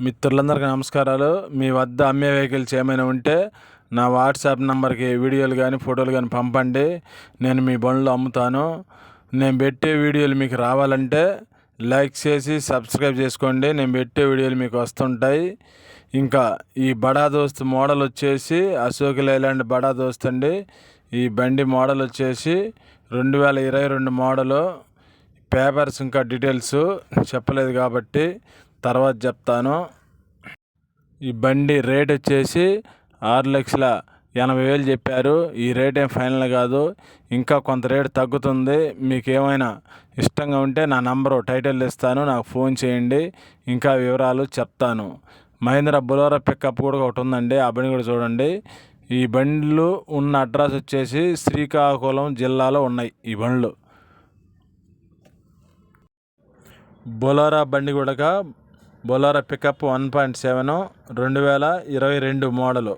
మిత్రులందరికీ నమస్కారాలు. మీ వద్ద అమ్మే వెహికల్స్ ఏమైనా ఉంటే నా వాట్సాప్ నెంబర్కి వీడియోలు కానీ ఫోటోలు కానీ పంపండి. నేను మీ బండ్లు అమ్ముతాను. నేను పెట్టే వీడియోలు మీకు రావాలంటే లైక్ చేసి సబ్స్క్రైబ్ చేసుకోండి. నేను పెట్టే వీడియోలు మీకు వస్తుంటాయి. ఇంకా ఈ బడా దోస్త్ మోడల్ వచ్చేసి అశోక్ లైలాండ్ బడా దోస్త్ అండి. ఈ బండి మోడల్ వచ్చేసి 2022 మోడలు. పేపర్స్ ఇంకా డీటెయిల్స్ చెప్పలేదు కాబట్టి తర్వాత చెప్తాను. ఈ బండి రేట్ వచ్చేసి 6,80,000 చెప్పారు. ఈ రేట్ ఏం ఫైనల్ కాదు, ఇంకా కొంత రేటు తగ్గుతుంది. మీకు ఏమైనా ఇష్టంగా ఉంటే నా నంబరు టైటిల్ ఇస్తాను, నాకు ఫోన్ చేయండి, ఇంకా వివరాలు చెప్తాను. మహీంద్రా బొలెరో పికప్ కూడా ఒకటి ఉందండి, ఆ బండి కూడా చూడండి. ఈ బండ్లు ఉన్న అడ్రస్ వచ్చేసి శ్రీకాకుళం జిల్లాలో ఉన్నాయి ఈ బండ్లు. బొలెరో బండి కూడా బొలెరో పికప్ 1.7 2022 మోడలు.